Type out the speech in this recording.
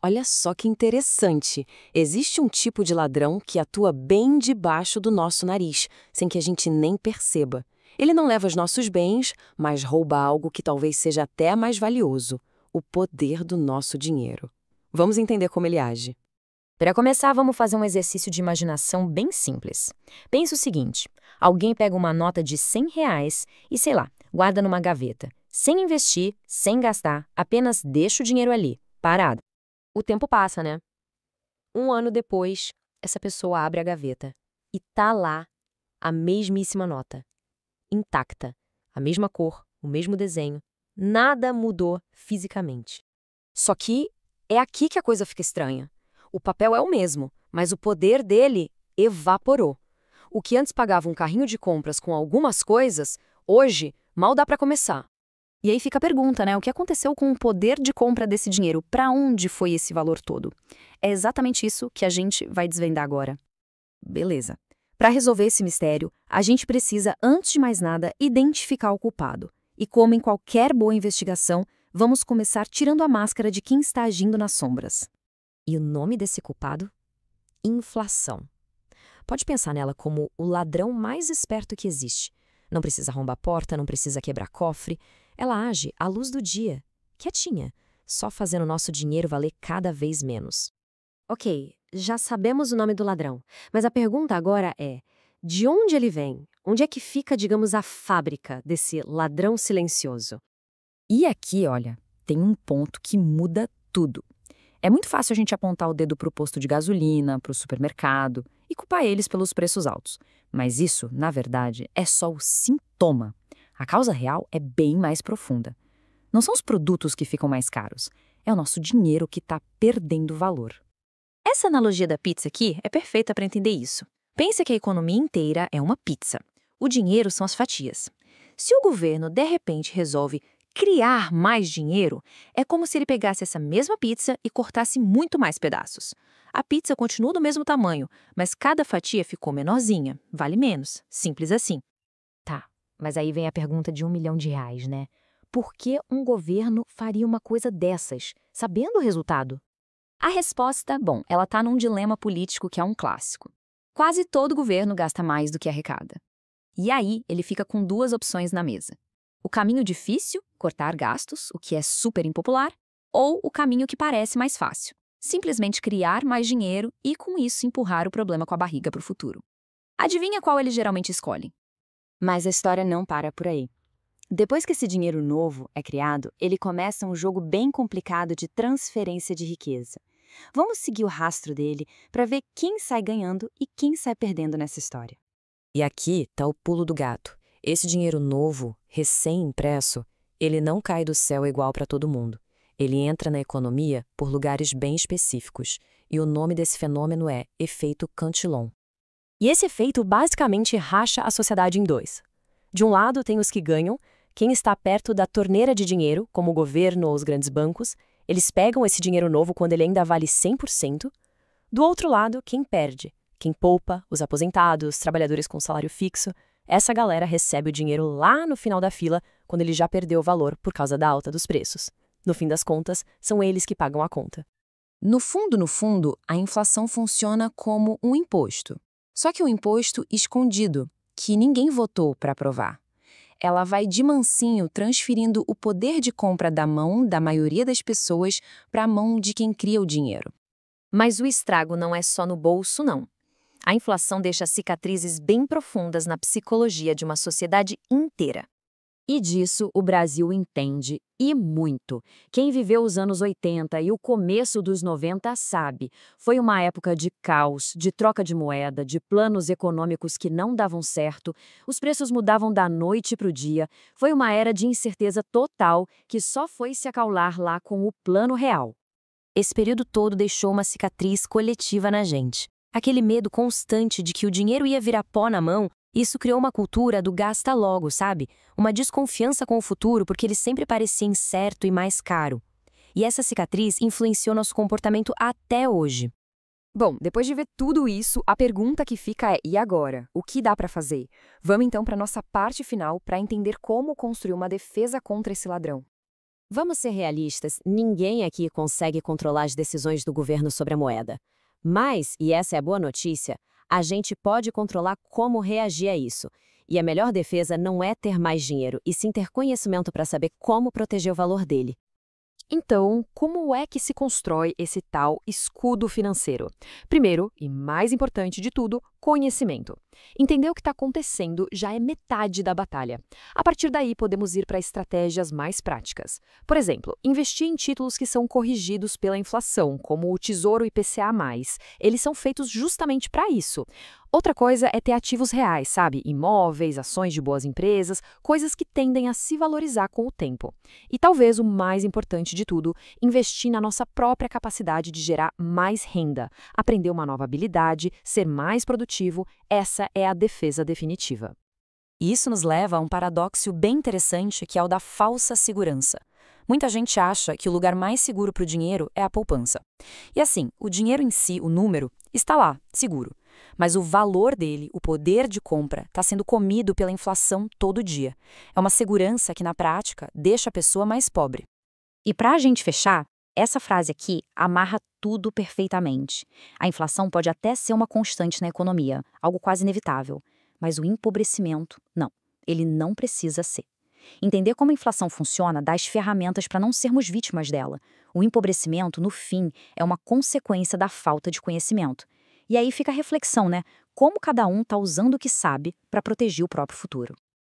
Olha só que interessante. Existe um tipo de ladrão que atua bem debaixo do nosso nariz, sem que a gente nem perceba. Ele não leva os nossos bens, mas rouba algo que talvez seja até mais valioso: o poder do nosso dinheiro. Vamos entender como ele age. Para começar, vamos fazer um exercício de imaginação bem simples. Pense o seguinte: alguém pega uma nota de R$ 100 e, sei lá, guarda numa gaveta, sem investir, sem gastar, apenas deixa o dinheiro ali, parado. O tempo passa, né? Um ano depois, essa pessoa abre a gaveta e tá lá a mesmíssima nota, intacta, a mesma cor, o mesmo desenho, nada mudou fisicamente. Só que é aqui que a coisa fica estranha. O papel é o mesmo, mas o poder dele evaporou. O que antes pagava um carrinho de compras com algumas coisas, hoje mal dá para começar. E aí fica a pergunta, né? O que aconteceu com o poder de compra desse dinheiro? Para onde foi esse valor todo? É exatamente isso que a gente vai desvendar agora. Beleza. Para resolver esse mistério, a gente precisa, antes de mais nada, identificar o culpado. E como em qualquer boa investigação, vamos começar tirando a máscara de quem está agindo nas sombras. E o nome desse culpado? Inflação. Pode pensar nela como o ladrão mais esperto que existe. Não precisa arrombar a porta, não precisa quebrar cofre. Ela age à luz do dia, quietinha, só fazendo o nosso dinheiro valer cada vez menos. Ok, já sabemos o nome do ladrão, mas a pergunta agora é: de onde ele vem? Onde é que fica, digamos, a fábrica desse ladrão silencioso? E aqui, olha, tem um ponto que muda tudo. É muito fácil a gente apontar o dedo para o posto de gasolina, para o supermercado e culpar eles pelos preços altos. Mas isso, na verdade, é só o sintoma. A causa real é bem mais profunda. Não são os produtos que ficam mais caros, é o nosso dinheiro que está perdendo valor. Essa analogia da pizza aqui é perfeita para entender isso. Pense que a economia inteira é uma pizza. O dinheiro são as fatias. Se o governo, de repente, resolve criar mais dinheiro, é como se ele pegasse essa mesma pizza e cortasse muito mais pedaços. A pizza continua do mesmo tamanho, mas cada fatia ficou menorzinha, vale menos. Simples assim. Tá, mas aí vem a pergunta de R$ 1 milhão, né? Por que um governo faria uma coisa dessas, sabendo o resultado? A resposta, bom, ela está num dilema político que é um clássico. Quase todo governo gasta mais do que arrecada. E aí, ele fica com duas opções na mesa. O caminho difícil, cortar gastos, o que é super impopular, ou o caminho que parece mais fácil, simplesmente criar mais dinheiro e, com isso, empurrar o problema com a barriga para o futuro. Adivinha qual eles geralmente escolhem? Mas a história não para por aí. Depois que esse dinheiro novo é criado, ele começa um jogo bem complicado de transferência de riqueza. Vamos seguir o rastro dele para ver quem sai ganhando e quem sai perdendo nessa história. E aqui está o pulo do gato. Esse dinheiro novo, recém-impresso, ele não cai do céu igual para todo mundo. Ele entra na economia por lugares bem específicos, e o nome desse fenômeno é efeito Cantillon. E esse efeito basicamente racha a sociedade em dois. De um lado tem os que ganham, quem está perto da torneira de dinheiro, como o governo ou os grandes bancos, eles pegam esse dinheiro novo quando ele ainda vale 100%. Do outro lado, quem perde, quem poupa, os aposentados, trabalhadores com salário fixo, essa galera recebe o dinheiro lá no final da fila, quando ele já perdeu o valor por causa da alta dos preços. No fim das contas, são eles que pagam a conta. No fundo, a inflação funciona como um imposto. Só que um imposto escondido, que ninguém votou para aprovar. Ela vai de mansinho transferindo o poder de compra da mão da maioria das pessoas para a mão de quem cria o dinheiro. Mas o estrago não é só no bolso, não. A inflação deixa cicatrizes bem profundas na psicologia de uma sociedade inteira. E disso o Brasil entende, e muito. Quem viveu os anos 80 e o começo dos 90 sabe. Foi uma época de caos, de troca de moeda, de planos econômicos que não davam certo, os preços mudavam da noite para o dia. Foi uma era de incerteza total que só foi se acaular lá com o Plano Real. Esse período todo deixou uma cicatriz coletiva na gente. Aquele medo constante de que o dinheiro ia virar pó na mão. Isso criou uma cultura do gasta logo, sabe? Uma desconfiança com o futuro porque ele sempre parecia incerto e mais caro. E essa cicatriz influenciou nosso comportamento até hoje. Bom, depois de ver tudo isso, a pergunta que fica é: e agora? O que dá para fazer? Vamos então para nossa parte final para entender como construir uma defesa contra esse ladrão. Vamos ser realistas, ninguém aqui consegue controlar as decisões do governo sobre a moeda. Mas, e essa é a boa notícia, a gente pode controlar como reagir a isso. E a melhor defesa não é ter mais dinheiro, e sim ter conhecimento para saber como proteger o valor dele. Então, como é que se constrói esse tal escudo financeiro? Primeiro, e mais importante de tudo, conhecimento. Entender o que está acontecendo já é metade da batalha. A partir daí, podemos ir para estratégias mais práticas. Por exemplo, investir em títulos que são corrigidos pela inflação, como o Tesouro IPCA+. Eles são feitos justamente para isso. Outra coisa é ter ativos reais, sabe? Imóveis, ações de boas empresas, coisas que tendem a se valorizar com o tempo. E talvez o mais importante de tudo, investir na nossa própria capacidade de gerar mais renda, aprender uma nova habilidade, ser mais produtivo, essa é a defesa definitiva. E isso nos leva a um paradoxo bem interessante, que é o da falsa segurança. Muita gente acha que o lugar mais seguro para o dinheiro é a poupança. E assim, o dinheiro em si, o número, está lá, seguro. Mas o valor dele, o poder de compra, está sendo comido pela inflação todo dia. É uma segurança que, na prática, deixa a pessoa mais pobre. E para a gente fechar, essa frase aqui amarra tudo perfeitamente. A inflação pode até ser uma constante na economia, algo quase inevitável, mas o empobrecimento, não, ele não precisa ser. Entender como a inflação funciona dá as ferramentas para não sermos vítimas dela. O empobrecimento, no fim, é uma consequência da falta de conhecimento. E aí fica a reflexão, né? Como cada um está usando o que sabe para proteger o próprio futuro.